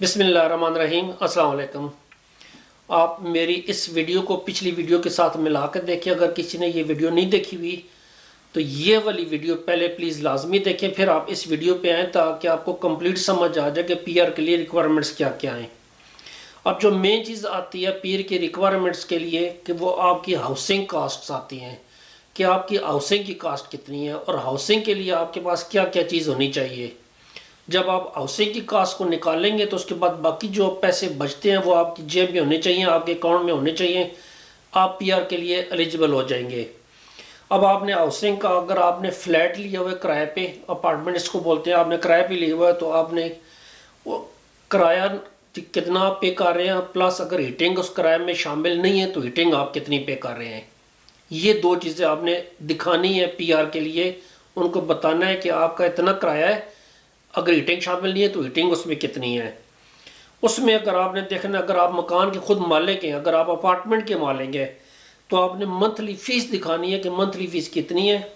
बिस्मिल्लाहिर्रहमानिर्रहीम अस्सलाम वालेकुम। आप मेरी इस वीडियो को पिछली वीडियो के साथ मिला कर देखिए। अगर किसी ने ये वीडियो नहीं देखी हुई तो ये वाली वीडियो पहले प्लीज़ लाजमी देखें, फिर आप इस वीडियो पे आएँ ताकि आपको कंप्लीट समझ आ जाए कि पीआर के लिए रिक्वायरमेंट्स क्या क्या हैं। अब जो मेन चीज़ आती है पीआर के रिक्वायरमेंट्स के लिए कि वो आपकी हाउसिंग कास्ट्स आती हैं कि आपकी हाउसिंग की कास्ट कितनी है और हाउसिंग के लिए आपके पास क्या क्या चीज़ होनी चाहिए। जब आप हाउसिंग की कास्ट को निकालेंगे तो उसके बाद बाकी जो पैसे बचते हैं वो आपकी जेब में होने चाहिए, आपके अकाउंट में होने चाहिए, आप पीआर के लिए एलिजिबल हो जाएंगे। अब आपने हाउसिंग का, अगर आपने फ्लैट लिया हुआ है किराए पे, अपार्टमेंट इसको बोलते हैं, आपने किराए पे लिया हुआ है तो आपने वो किराया कितना आप पे कर रहे हैं, प्लस अगर हीटिंग उस किराए में शामिल नहीं है तो हीटिंग आप कितनी पे कर रहे हैं। ये दो चीज़ें आपने दिखानी है पीआर के लिए। उनको बताना है कि आपका इतना किराया है, अगर हीटिंग शामिल नहीं है तो हीटिंग उसमें कितनी है। उसमें अगर आपने देखना, अगर आप मकान के खुद मालिक हैं, अगर आप अपार्टमेंट के मालिक हैं तो आपने मंथली फ़ीस दिखानी है कि मंथली फ़ीस कितनी है।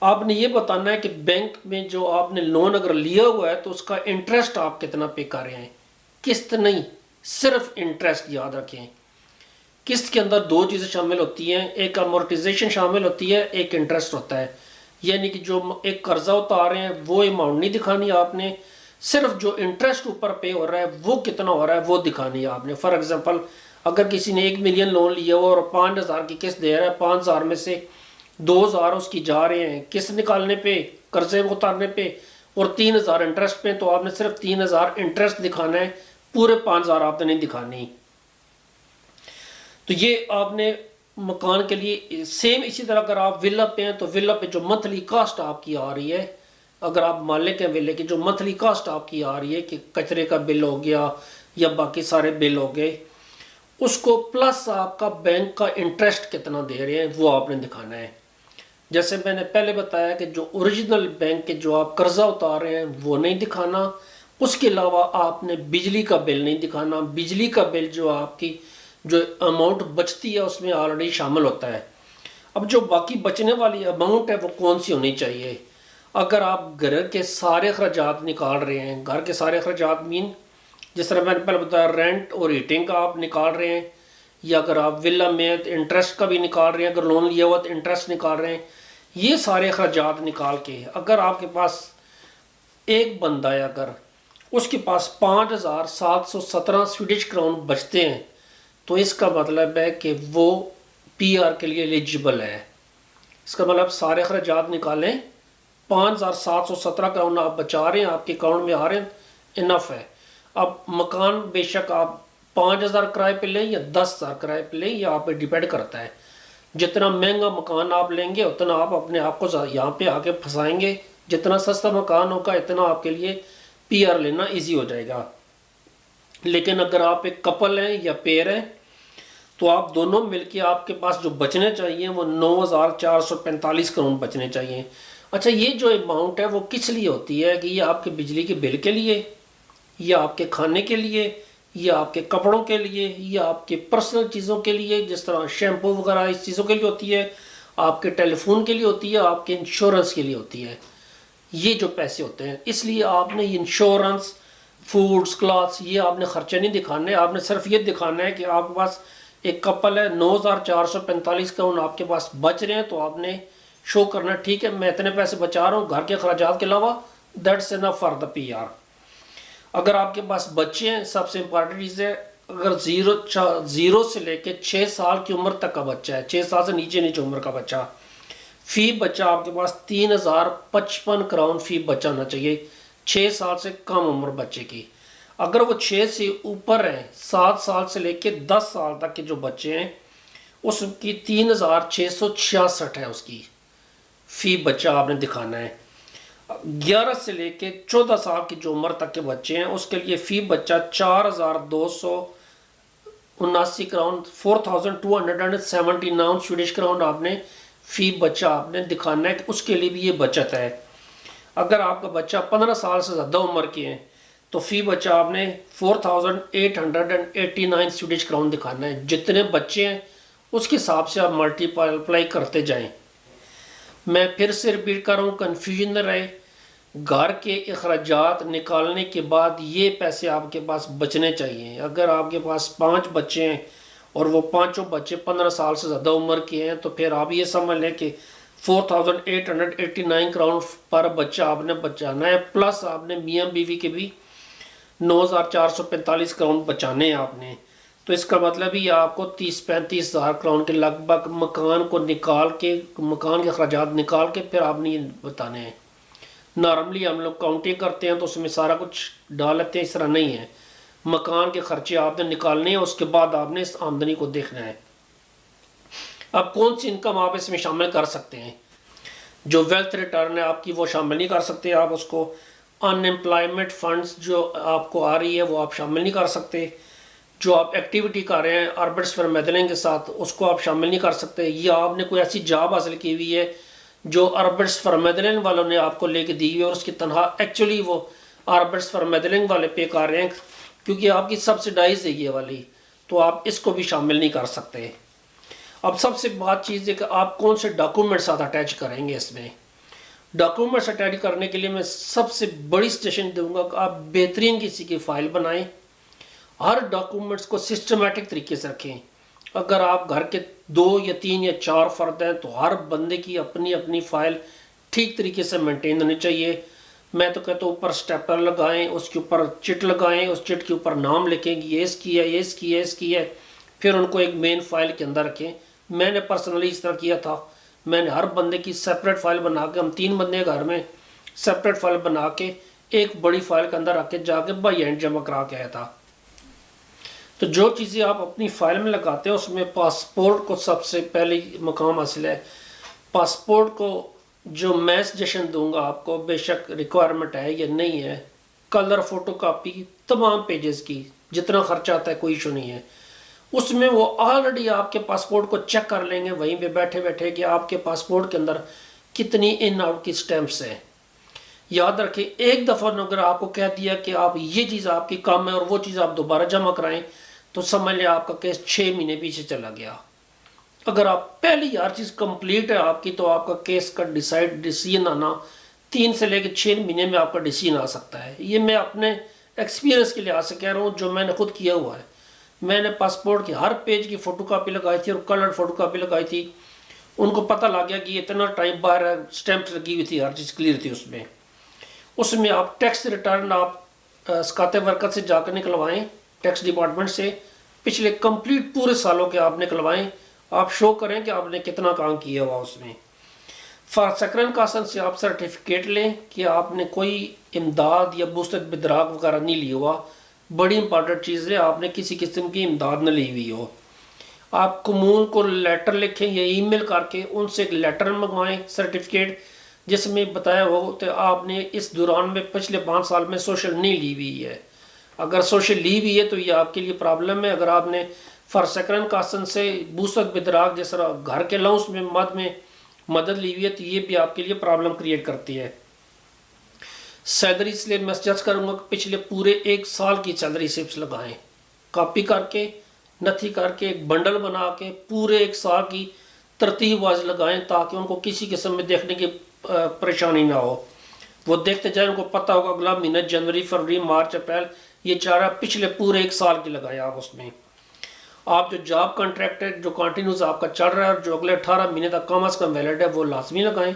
आपने ये बताना है कि बैंक में जो आपने लोन अगर लिया हुआ है तो उसका इंटरेस्ट आप कितना पे कर रहे हैं, किस्त नहीं, सिर्फ इंटरेस्ट। याद रखें, किस्त के अंदर दो चीज़ें शामिल होती हैं, एक अमोर्टाइजेशन शामिल होती है, एक इंटरेस्ट होता है। यानी कि जो एक कर्जा उतार रहे हैं वो अमाउंट नहीं दिखानी आपने, सिर्फ जो इंटरेस्ट ऊपर पे हो रहा है वो कितना हो रहा है वो दिखानी है आपने। फॉर एग्जांपल, अगर किसी ने 1 मिलियन लोन लिया हुआ और 5,000 की किस्त दे रहा है, 5,000 में से 2,000 उसकी जा रहे हैं किस्त निकालने पे, कर्जे उतारने पे, और 3,000 इंटरेस्ट पे, तो आपने सिर्फ 3,000 इंटरेस्ट दिखाना है, पूरे 5,000 आपने नहीं दिखानी। तो ये आपने मकान के लिए सेम। इसी तरह अगर आप विला पे हैं तो विला पे जो मंथली कास्ट आपकी आ रही है, अगर आप मालिक हैं विले की, जो मंथली कास्ट आपकी आ रही है कि कचरे का बिल हो गया या बाकी सारे बिल हो गए, उसको प्लस आपका बैंक का इंटरेस्ट कितना दे रहे हैं वो आपने दिखाना है। जैसे मैंने पहले बताया कि जो ओरिजिनल बैंक के जो आप कर्जा उतार रहे हैं वो नहीं दिखाना। उसके अलावा आपने बिजली का बिल नहीं दिखाना। बिजली का बिल जो आपकी जो अमाउंट बचती है उसमें ऑलरेडी शामिल होता है। अब जो बाकी बचने वाली अमाउंट है वो कौन सी होनी चाहिए। अगर आप घर के सारे अखराजात निकाल रहे हैं, घर के सारे अखराजात मीन जिस तरह मैंने पहले बताया रेंट और हीटिंग का आप निकाल रहे हैं, या अगर आप विला में तो इंटरेस्ट का भी निकाल रहे हैं, अगर लोन लिया हुआ तो इंटरेस्ट निकाल रहे हैं, ये सारे अखराजात निकाल के अगर आपके पास एक बंदा है, अगर उसके पास 5,717 स्वीडिश क्राउन बचते हैं तो इसका मतलब है कि वो पीआर के लिए एलिजिबल है। इसका मतलब सारे अखराजात निकालें, 5,717 क्राउन आप बचा रहे हैं, आपके अकाउंट में आ रहे हैं, इनफ है। अब मकान बेशक आप 5,000 किराए पे लें या 10,000 किराए पे लें, यह आप पे डिपेंड करता है। जितना महंगा मकान आप लेंगे उतना आप अपने आप को यहाँ पे आके फंसाएंगे। जितना सस्ता मकान होगा इतना आपके लिए पीआर लेना ईजी हो जाएगा। लेकिन अगर आप एक कपल हैं या पेयर हैं तो आप दोनों मिलके आपके पास जो बचने चाहिए वो 9,445 करोड़ बचने चाहिए। अच्छा, ये जो अमाउंट है वो किस लिए होती है कि ये आपके बिजली के बिल के लिए, या आपके खाने के लिए, या आपके कपड़ों के लिए, या आपके पर्सनल चीज़ों के लिए जिस तरह शैम्पू वगैरह इस चीज़ों के लिए होती है, आपके टेलीफोन के लिए होती है, आपके इंश्योरेंस के लिए होती है। ये जो पैसे होते हैं, इसलिए आपने इंश्योरेंस, फूड्स, क्लॉथ्स, ये आपने खर्चे नहीं दिखाने। आपने सिर्फ ये दिखाना है कि आपके पास एक कपल है, 9,445 करोड़ आपके पास बच रहे हैं, तो आपने शो करना ठीक है मैं इतने पैसे बचा रहा हूँ घर के अखराजात के अलावा, that's enough for the PR. अगर आपके पास बच्चे हैं, सबसे इंपॉर्टेंट चीज़ है, अगर जीरो से लेके 6 साल की उम्र तक का बच्चा है, 6 साल से नीचे उम्र का बच्चा, फी बच्चा आपके पास 3,055 करोड़ फी बचा होना चाहिए 6 साल से कम उम्र बच्चे की। अगर वो 6 से ऊपर हैं, 7 साल से लेके 10 साल तक के जो बच्चे हैं, उसकी 3,666 है उसकी फ़ी बच्चा आपने दिखाना है। 11 से लेके 14 साल की जो उम्र तक के बच्चे हैं उसके लिए फ़ी बच्चा 4,279 करोड़, 4,279 स्वीडिश करोड़ आपने फ़ी बच्चा आपने दिखाना है कि उसके लिए भी ये बचत है। अगर आपका बच्चा 15 साल से ज़्यादा उम्र के हैं तो फ़ी बच्चा आपने 4,889 स्वीडिश क्राउन दिखाना है। जितने बच्चे हैं उसके हिसाब से आप मल्टीप्लाई करते जाएं। मैं फिर से रिपीट कर रहा हूँ, कन्फ्यूजन न रहे। घर के अखराजात निकालने के बाद ये पैसे आपके पास बचने चाहिए। अगर आपके पास 5 बच्चे हैं और वो पांचों बच्चे 15 साल से ज़्यादा उम्र के हैं तो फिर आप ये समझ लें कि 4,889 क्राउन पर बच्चा आपने बचाना है, प्लस आपने मियाँ बीवी के भी 9,445 क्राउन बचाने हैं आपने। तो इसका मतलब ही आपको 30-35 हज़ार क्राउन के लगभग मकान को निकाल के, मकान के अखराजात निकाल के फिर आपने ये बताने हैं। नॉर्मली हम लोग काउंटिंग करते हैं तो उसमें सारा कुछ डाल लेते हैं, इस तरह नहीं है। मकान के खर्चे आपने निकालने हैं, उसके बाद आपने इस आमदनी को देखना है। अब कौन सी इनकम आप इसमें शामिल कर सकते हैं? जो वेल्थ रिटर्न है आपकी वो शामिल नहीं कर सकते आप उसको। अनएम्प्लॉयमेंट फंड्स जो आपको आ रही है वो आप शामिल नहीं कर सकते। जो आप एक्टिविटी कर रहे हैं अर्बर्ट्स फॉर्मेलिंग के साथ उसको आप शामिल नहीं कर सकते। या आपने कोई ऐसी जॉब हासिल की हुई है जो अर्बर्ट्स फॉर्मेलिंग वालों ने आपको लेके दी हुई है और उसकी तनख्वाह एक्चुअली वो अर्बर्ट्स फॉर्मेलिंग वाले पे कर रहे हैं क्योंकि आपकी सब्सिडाइज है ये वाली, तो आप इसको भी शामिल नहीं कर सकते। अब सबसे बात चीज़ है कि आप कौन से डॉक्यूमेंट साथ अटैच करेंगे। इसमें डॉक्यूमेंट्स अटैच करने के लिए मैं सबसे बड़ी सजेशन दूंगा कि आप बेहतरीन किसी की फ़ाइल बनाएं, हर डॉक्यूमेंट्स को सिस्टमेटिक तरीके से रखें। अगर आप घर के 2 या 3 या 4 फ़र्द हैं तो हर बंदे की अपनी अपनी फ़ाइल ठीक तरीके से मेंटेन होनी चाहिए। मैं तो कहता हूँ ऊपर स्टेपलर लगाएं, उसके ऊपर चिट लगाएं, उस चिट के ऊपर नाम लिखें कि ये इसकी है, ये इसकी है, इसकी है, फिर उनको एक मेन फाइल के अंदर रखें। मैंने पर्सनली इस तरह किया था। मैंने हर बंदे की सेपरेट फाइल बना के, हम 3 बंदे घर में, सेपरेट फाइल बना के एक बड़ी फाइल के अंदर रख के जाके बाई एंड जमा करा के आया था। तो जो चीज़ें आप अपनी फाइल में लगाते हैं उसमें पासपोर्ट को सबसे पहले मकाम हासिल है। पासपोर्ट को जो मैं सजेशन दूंगा आपको, बेशक रिक्वायरमेंट है या नहीं है, कलर फोटोकॉपी तमाम पेजेस की, जितना खर्चा आता है कोई इशू नहीं है। उसमें वो ऑलरेडी आपके पासपोर्ट को चेक कर लेंगे वहीं पे बैठे बैठे कि आपके पासपोर्ट के अंदर कितनी इन आउट की स्टैंप्स हैं। याद रखें, एक दफ़ा अगर आपको कह दिया कि आप ये चीज़ आपकी कम है और वो चीज़ आप दोबारा जमा कराएं तो समझ लें आपका केस 6 महीने पीछे चला गया। अगर आप पहली हर चीज़ कंप्लीट है आपकी तो आपका केस का डिसीजन आना 3 से लेकर 6 महीने में आपका डिसीजन आ सकता है। ये मैं अपने एक्सपीरियंस के लिहाज से कह रहा हूँ, जो मैंने खुद किया हुआ है। मैंने पासपोर्ट की हर पेज की फ़ोटोकॉपी लगाई थी और कलर फोटोकॉपी लगाई थी। उनको पता लग गया कि इतना टाइम बाहर है, स्टैंप्स लगी हुई थी, हर चीज़ क्लियर थी उसमें। उसमें आप टैक्स रिटर्न आप स्काते वर्कर से जाकर निकलवाएं, टैक्स डिपार्टमेंट से पिछले कंप्लीट पूरे सालों के आप निकलवाएं। आप शो करें कि आपने कितना काम किया हुआ उसमें। फॉर कासन से आप सर्टिफिकेट लें कि आपने कोई इमदाद या बुस्तत बिदराक वगैरह नहीं लिया हुआ। बड़ी इंपॉर्टेंट चीज़ है, आपने किसी किस्म की इमदाद न ली हुई हो। आप कमून को लेटर लिखें या ईमेल करके उनसे एक लेटर मंगवाएं सर्टिफिकेट, जिसमें बताया हो तो आपने इस दौरान में पिछले 5 साल में सोशल नहीं ली हुई है। अगर सोशल ली हुई है तो ये आपके लिए प्रॉब्लम है। अगर आपने फॉर कासन से बूसत बिदराक जिस तरह घर के अलाउंस में मदद ली हुई है तो ये भी आपके लिए प्रॉब्लम क्रिएट करती है। सैलरी स्लिप मैं सजेस्ट करूँगा कि पिछले पूरे 1 साल की सैलरी स्लिप्स लगाएं, कॉपी करके नथी करके एक बंडल बना के पूरे 1 साल की तरतीब वाइज लगाएं ताकि उनको किसी किस्म में देखने की परेशानी ना हो। वो देखते जाए, उनको पता होगा अगला महीना जनवरी फरवरी मार्च अप्रैल ये चारा पिछले पूरे 1 साल की लगाएं आप उसमें। आप जो जॉब कॉन्ट्रैक्ट है जो कंटिन्यूस आपका चल रहा है और जो अगले 18 महीने तक कम अज़ कम वैलिड है वो लाजमी लगाएं।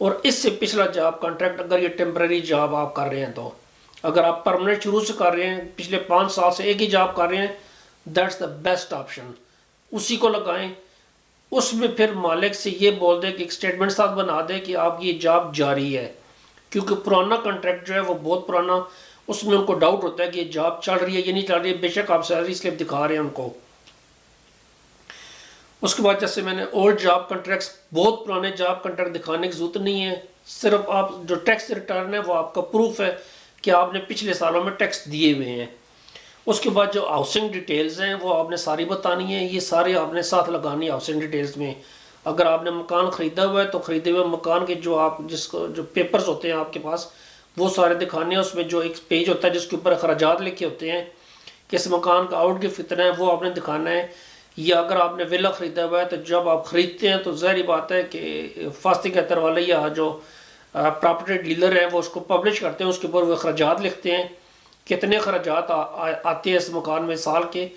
और इससे पिछला जॉब कॉन्ट्रैक्ट अगर ये टेम्परेरी जॉब आप कर रहे हैं तो, अगर आप परमानेंट शुरू से कर रहे हैं, पिछले 5 साल से एक ही जॉब कर रहे हैं, दैट्स द बेस्ट ऑप्शन, उसी को लगाएं। उसमें फिर मालिक से ये बोल दें कि एक स्टेटमेंट साथ बना दें कि आपकी ये जॉब जारी है, क्योंकि पुराना कॉन्ट्रैक्ट जो है वो बहुत पुराना, उसमें उनको डाउट होता है कि ये जॉब चल रही है या नहीं चल रही है, बेशक आप सैलरी स्लिप दिखा रहे हैं उनको। उसके बाद जैसे मैंने ओल्ड जॉब कॉन्ट्रैक्ट्स, बहुत पुराने जॉब कॉन्ट्रैक्ट दिखाने की जरूरत नहीं है, सिर्फ आप जो टैक्स रिटर्न है वो आपका प्रूफ है कि आपने पिछले सालों में टैक्स दिए हुए हैं। उसके बाद जो हाउसिंग डिटेल्स हैं वो आपने सारी बतानी है, ये सारे आपने साथ लगानी है हाउसिंग डिटेल्स में। अगर आपने मकान ख़रीदा हुआ है तो ख़रीदे हुए मकान के जो आप जिसको जो पेपर्स होते हैं आपके पास वो सारे दिखाने हैं। उसमें जो एक पेज होता है जिसके ऊपर अखराजात लिखे होते हैं, किस मकान का आउट गिफ्ट कितना है, वो आपने दिखाना है। या अगर आपने विला ख़रीदा हुआ है तो जब आप ख़रीदते हैं तो ज़ाहिर बात है कि फास्टिंग एतर वाले या जो प्रॉपर्टी डीलर है वो उसको पब्लिश करते हैं, उसके ऊपर वो अखराजात लिखते हैं, कितने अखराजात आते हैं इस मकान में साल के,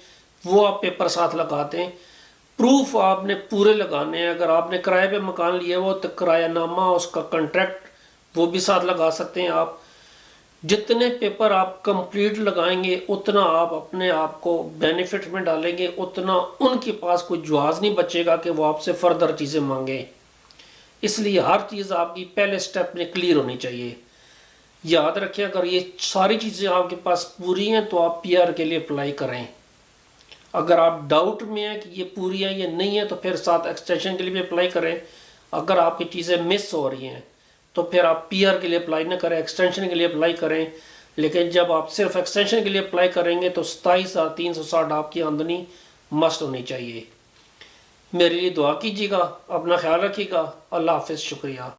वो आप पेपर साथ लगाते हैं। प्रूफ आपने पूरे लगाने हैं। अगर आपने किराए पे मकान लिया वो तो किरायानामा, उसका कॉन्ट्रैक्ट, वो भी साथ लगा सकते हैं आप। जितने पेपर आप कंप्लीट लगाएंगे उतना आप अपने आप को बेनिफिट में डालेंगे, उतना उनके पास कोई जवाब नहीं बचेगा कि वो आपसे फर्दर चीज़ें मांगे। इसलिए हर चीज़ आपकी पहले स्टेप में क्लियर होनी चाहिए। याद रखें, अगर ये सारी चीज़ें आपके पास पूरी हैं तो आप पीआर के लिए अप्लाई करें। अगर आप डाउट में हैं कि ये पूरी है ये नहीं है तो फिर साथ एक्सटेंशन के लिए भी अप्लाई करें। अगर आपकी चीज़ें मिस हो रही हैं तो फिर आप पीआर के लिए अप्लाई ना करें, एक्सटेंशन के लिए अप्लाई करें। लेकिन जब आप सिर्फ एक्सटेंशन के लिए अप्लाई करेंगे तो 27,360 आपकी आमदनी मस्ट होनी चाहिए। मेरे लिए दुआ कीजिएगा, अपना ख्याल रखिएगा। अल्लाह हाफिज़, शुक्रिया।